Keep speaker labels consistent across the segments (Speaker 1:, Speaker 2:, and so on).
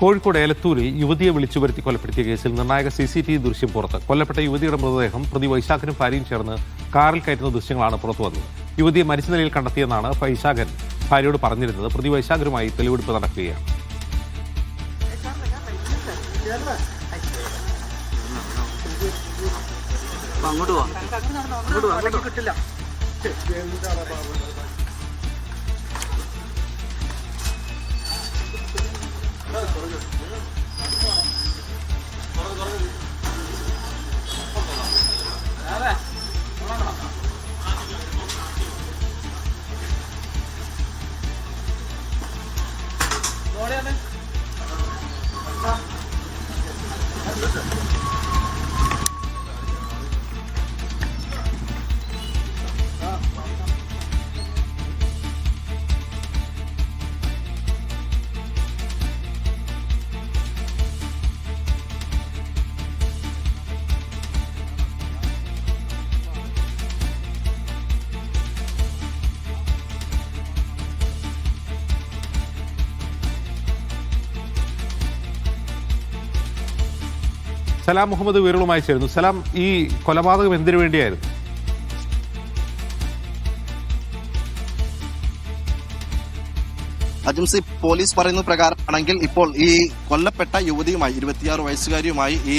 Speaker 1: കോഴിക്കോട് ഏലത്തൂരിൽ യുവതിയെ വിളിച്ചു വരുത്തി കൊലപ്പെടുത്തിയ കേസിൽ നിർണായക CCTV ദൃശ്യം പുറത്ത്. കൊല്ലപ്പെട്ട യുവതിയുടെ മൃതദേഹം പ്രതി വൈശാഖനും ഭാര്യയും ചേർന്ന് കാറിൽ കയറ്റുന്ന ദൃശ്യങ്ങളാണ് പുറത്തുവന്നത്. യുവതിയെ മരിച്ച നിലയിൽ കണ്ടെത്തിയെന്നാണ് വൈശാഖൻ ഭാര്യയോട് പറഞ്ഞിരുന്നത്. പ്രതി വൈശാഖനുമായി തെളിവെടുപ്പ് നടക്കുകയാണ്. സലാം മുഹമ്മദ് വിവരങ്ങളുമായി ചേരുന്നു. സലാം, ഈ കൊലപാതകം എന്തിനു വേണ്ടിയായിരുന്നു?
Speaker 2: അജംസി, പോലീസ് പറയുന്ന പ്രകാരമാണെങ്കിൽ ഇപ്പോൾ ഈ കൊല്ലപ്പെട്ട യുവതിയുമായി 26 വയസ്സുകാരിയുമായി ഈ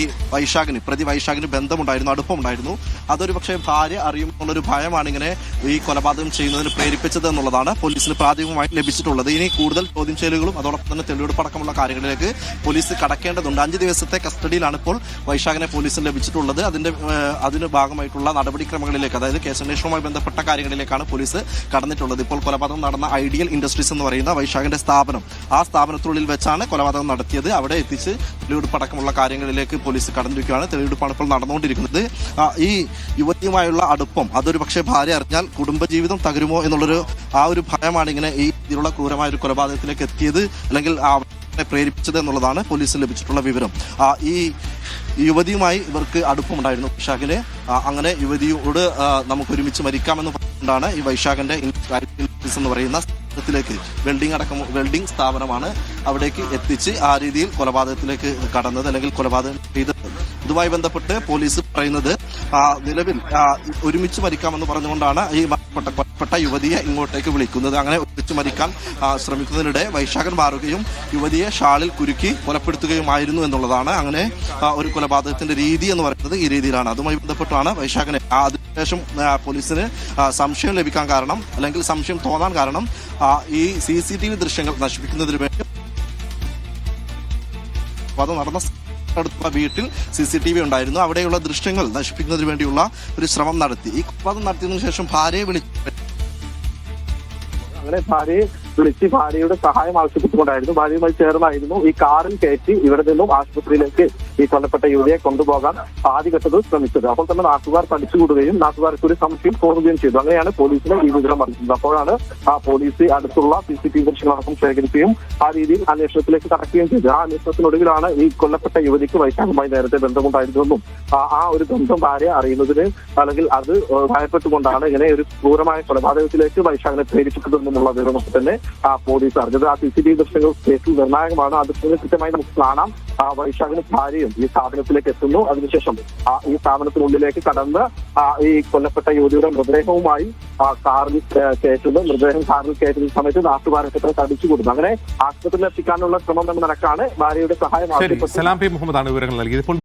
Speaker 2: പ്രതി വൈശാഖിന് ബന്ധമുണ്ടായിരുന്നു, അടുപ്പമുണ്ടായിരുന്നു. അതൊരു പക്ഷേ ഭാര്യ അറിയുമെന്നുള്ളൊരു ഭയമാണ് ഇങ്ങനെ ഈ കൊലപാതകം ചെയ്യുന്നതിന് പ്രേരിപ്പിച്ചത് എന്നുള്ളതാണ് പോലീസിന് പ്രാഥമികമായി ലഭിച്ചിട്ടുള്ളത്. ഇനി കൂടുതൽ ചോദ്യം ചെയ്യലുകളും അതോടൊപ്പം തന്നെ തെളിവെടുപ്പടക്കമുള്ള കാര്യങ്ങളിലേക്ക് പോലീസ് കടക്കേണ്ടതുണ്ട്. 5 ദിവസത്തെ കസ്റ്റഡിയിലാണ് ഇപ്പോൾ വൈശാഖിനെ പോലീസിന് ലഭിച്ചിട്ടുള്ളത്. അതിന് ഭാഗമായിട്ടുള്ള നടപടിക്രമങ്ങളിലേക്ക്, അതായത് കേസന്വേഷണവുമായി ബന്ധപ്പെട്ട കാര്യങ്ങളിലേക്കാണ് പോലീസ് കടന്നിട്ടുള്ളത്. ഇപ്പോൾ കൊലപാതകം നടന്ന ഐഡിയൽ ഇൻഡസ്ട്രീസ് എന്ന് പറയുന്ന വൈശാഖിന്റെ സ്ഥാപനം, ആ സ്ഥാപനത്തിനുള്ളിൽ വെച്ചാണ് കൊലപാതകം നടത്തിയത്. അവിടെ എത്തിച്ച് തെളിവെടുപ്പടക്കമുള്ള കാര്യങ്ങളിലേക്ക് പോലീസ് കടന്നിരിക്കുകയാണ്. തെളിവെടുപ്പാണ് ഇപ്പോൾ നടന്നുകൊണ്ടിരിക്കുന്നത്. ഈ യുവതിയുമായുള്ള അടുപ്പം അതൊരു പക്ഷേ ഭാര്യ അറിഞ്ഞാൽ കുടുംബജീവിതം തകരുമോ എന്നുള്ളൊരു ഒരു ഭയമാണ് ഇങ്ങനെ ഈ ഇതിലുള്ള ക്രൂരമായ ഒരു കൊലപാതകത്തിലേക്ക് എത്തിയത്, അല്ലെങ്കിൽ പ്രേരിപ്പിച്ചത് എന്നുള്ളതാണ് പോലീസിന് ലഭിച്ചിട്ടുള്ള വിവരം. ഈ യുവതിയുമായി ഇവർക്ക് അടുപ്പമുണ്ടായിരുന്നു വൈശാഖിന്. അങ്ങനെ യുവതിയോട് നമുക്ക് ഒരുമിച്ച് മരിക്കാമെന്ന് പറഞ്ഞുകൊണ്ടാണ് ഈ വൈശാഖിന്റെ എന്ന് പറയുന്ന സ്ഥാപനത്തിലേക്ക്, വെൽഡിംഗ് സ്ഥാപനമാണ്, അവിടേക്ക് എത്തിച്ച് ആ രീതിയിൽ കൊലപാതകത്തിലേക്ക് കടന്നത്, അല്ലെങ്കിൽ കൊലപാതകം ചെയ്തത്. ഇതുമായി ബന്ധപ്പെട്ട് പോലീസ് പറയുന്നത് നിലവിൽ ഒരുമിച്ച് മരിക്കാമെന്ന് പറഞ്ഞുകൊണ്ടാണ് ഈ കൊല്ലപ്പെട്ട യുവതിയെ ഇങ്ങോട്ടേക്ക് വിളിക്കുന്നത്. അങ്ങനെ ഒരുമിച്ച് മരിക്കാൻ ശ്രമിക്കുന്നതിനിടെ വൈശാഖൻ മാറുകയും യുവതിയെ ഷാളിൽ കുരുക്കി കൊലപ്പെടുത്തുകയുമായിരുന്നു എന്നുള്ളതാണ്. അങ്ങനെ ഒരു കൊലപാതകത്തിന്റെ രീതി എന്ന് പറയുന്നത് ഈ രീതിയിലാണ്. അതുമായി ബന്ധപ്പെട്ടാണ് വൈശാഖനെ അതിനുശേഷം പോലീസിന് സംശയം ലഭിക്കാൻ കാരണം, അല്ലെങ്കിൽ സംശയം തോന്നാൻ കാരണം, ഈ CCTV ദൃശ്യങ്ങൾ നശിപ്പിക്കുന്നതിന് വേണ്ടി അത് നടന്ന അടുത്തുള്ള വീട്ടിൽ CCTV ഉണ്ടായിരുന്നു. അവിടെയുള്ള ദൃശ്യങ്ങൾ നശിപ്പിക്കുന്നതിന് വേണ്ടിയുള്ള ഒരു ശ്രമം നടത്തി. ഈ കൊലപാതകം നടത്തിയതിനു ശേഷം ഭാര്യയെ
Speaker 3: വിളിച്ച് ഭാര്യയുടെ സഹായം ആവശ്യപ്പെട്ടുകൊണ്ടായിരുന്നു, ഭാര്യയുമായി ചേർന്നായിരുന്നു ഈ കാറിൽ കയറ്റി ഇവിടെ നിന്നും ആശുപത്രിയിലേക്ക് ഈ കൊല്ലപ്പെട്ട യുവതിയെ കൊണ്ടുപോകാൻ ആദ്യഘട്ടത്തിൽ ശ്രമിച്ചത്. അപ്പോൾ തന്നെ നാട്ടുകാർ തടിച്ചുകൂടുകയും നാട്ടുകാർക്ക് ഒരു സംശയം തോന്നുകയും ചെയ്തു. അങ്ങനെയാണ് പോലീസിനെ ഈ വിവരം അറിയിച്ചത്. അപ്പോഴാണ് പോലീസ് അടുത്തുള്ള CCTV ദൃശ്യങ്ങളടക്കം ശേഖരിക്കുകയും ആ രീതിയിൽ അന്വേഷണത്തിലേക്ക് കടക്കുകയും ചെയ്തു. ആ അന്വേഷണത്തിനൊടുവിലാണ് ഈ കൊല്ലപ്പെട്ട യുവതിക്ക് വൈശാഖുമായി നേരത്തെ ബന്ധമുണ്ടായിരുന്നെന്നും ആ ഒരു ബന്ധം ഭാര്യ അറിയുന്നതിന്, അല്ലെങ്കിൽ അത് ഭയപ്പെട്ടുകൊണ്ടാണ് ഇങ്ങനെ ഒരു ക്രൂരമായ കൊലപാതകത്തിലേക്ക് വൈശാഖിനെ പ്രേരിപ്പിച്ചതെന്നുമുള്ള വിവരമൊക്കെ തന്നെ പോലീസ് അറിഞ്ഞത്. ആ CCTV ദൃശ്യങ്ങൾ കേസിൽ നിർണായകമാണ്. ആ ദൃശ്യങ്ങൾ കൃത്യമായി നമുക്ക് കാണാം. വൈശാഖിന് ഭാര്യയും ഈ സ്ഥാപനത്തിലേക്ക് എത്തുന്നു. അതിനുശേഷം ഈ സ്ഥാപനത്തിനുള്ളിലേക്ക് കടന്ന് ഈ കൊല്ലപ്പെട്ട യുവതിയുടെ മൃതദേഹവുമായി കാറിൽ കയറ്റുന്ന സമയത്ത് നാട്ടുകാരൊക്കെ തടിച്ചു കൊടുത്തു. അങ്ങനെ ആശുപത്രിയിൽ എത്തിക്കാനുള്ള ശ്രമം എന്ന നിലക്കാണ് ഭാര്യയുടെ സഹായം ആവശ്യപ്പെട്ടത്.
Speaker 1: സലാം പി മുഹമ്മദാണ് വിവരങ്ങൾ നൽകിയത്.